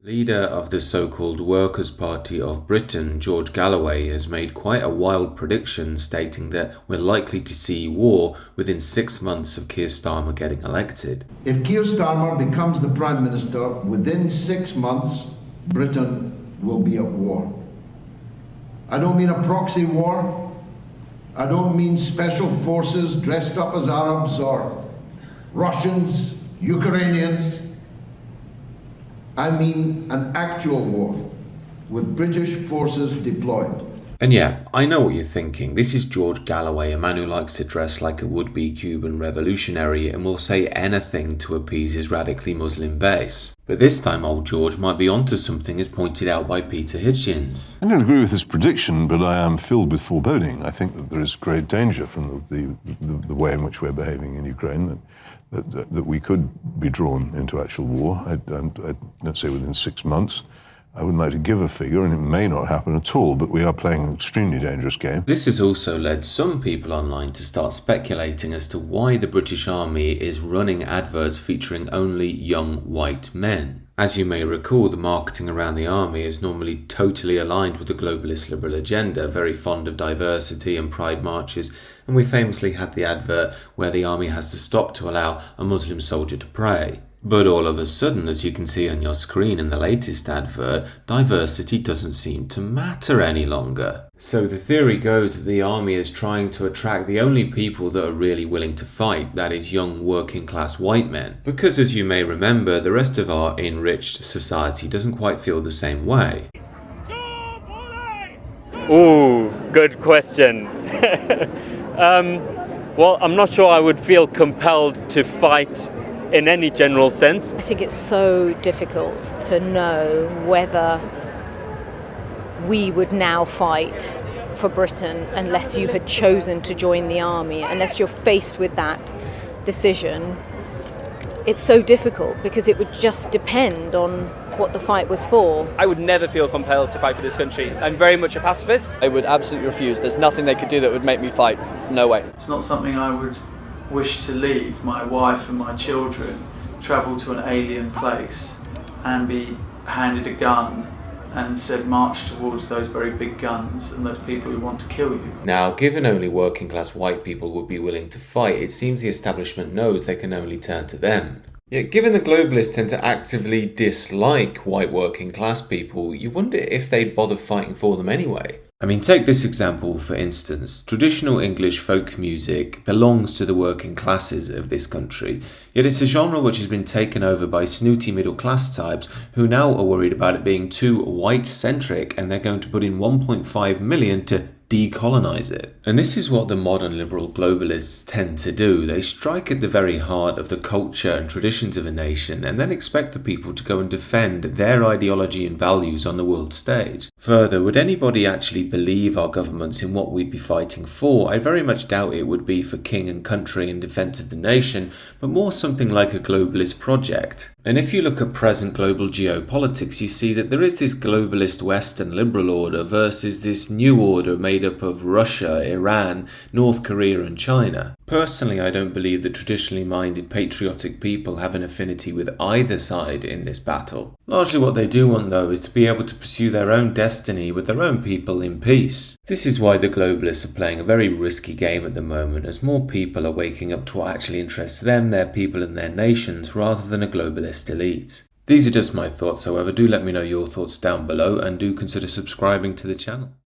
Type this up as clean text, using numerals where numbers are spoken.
Leader of the so-called Workers' Party of Britain, George Galloway, has made quite a wild prediction stating that we're likely to see war within 6 months of Keir Starmer getting elected. If Keir Starmer becomes the Prime Minister, within 6 months, Britain will be at war. I don't mean a proxy war. I don't mean special forces dressed up as Arabs or Russians, Ukrainians. I mean an actual war with British forces deployed. And yeah, I know what you're thinking. This is George Galloway, a man who likes to dress like a would-be Cuban revolutionary and will say anything to appease his radically Muslim base. But this time old George might be onto something as pointed out by Peter Hitchens. I don't agree with this prediction, but I am filled with foreboding. I think that there is great danger from the way in which we're behaving in Ukraine, that we could be drawn into actual war. I don't say within 6 months. I wouldn't like to give a figure, and it may not happen at all, but we are playing an extremely dangerous game. This has also led some people online to start speculating as to why the British Army is running adverts featuring only young white men. As you may recall, the marketing around the army is normally totally aligned with the globalist liberal agenda, very fond of diversity and pride marches, and we famously had the advert where the army has to stop to allow a Muslim soldier to pray. But all of a sudden, as you can see on your screen in the latest advert, diversity doesn't seem to matter any longer. So the theory goes that the army is trying to attract the only people that are really willing to fight, that is young working class white men. Because as you may remember, the rest of our enriched society doesn't quite feel the same way. Ooh, good question. Well, I'm not sure I would feel compelled to fight in any general sense. I think it's so difficult to know whether we would now fight for Britain unless you had chosen to join the army, unless you're faced with that decision. It's so difficult because it would just depend on what the fight was for. I would never feel compelled to fight for this country. I'm very much a pacifist. I would absolutely refuse. There's nothing they could do that would make me fight. No way. It's not something I would wish to leave my wife and my children, travel to an alien place and be handed a gun and said march towards those very big guns and those people who want to kill you. Now, given only working class white people would be willing to fight, it seems the establishment knows they can only turn to them. Yet given the globalists tend to actively dislike white working class people, you wonder if they'd bother fighting for them anyway. I mean, take this example for instance. Traditional English folk music belongs to the working classes of this country, yet it's a genre which has been taken over by snooty middle class types who now are worried about it being too white-centric, and they're going to put in 1.5 million to decolonize it. And this is what the modern liberal globalists tend to do. They strike at the very heart of the culture and traditions of a nation and then expect the people to go and defend their ideology and values on the world stage. Further, would anybody actually believe our governments in what we'd be fighting for? I very much doubt it would be for king and country in defence of the nation, but more something like a globalist project. And if you look at present global geopolitics, you see that there is this globalist Western liberal order versus this new order made up of Russia, Iran, North Korea and China. Personally, I don't believe that traditionally minded patriotic people have an affinity with either side in this battle. Largely what they do want though is to be able to pursue their own destiny with their own people in peace. This is why the globalists are playing a very risky game at the moment, as more people are waking up to what actually interests them, their people and their nations, rather than a globalist elite. These are just my thoughts, however. Do let me know your thoughts down below and do consider subscribing to the channel.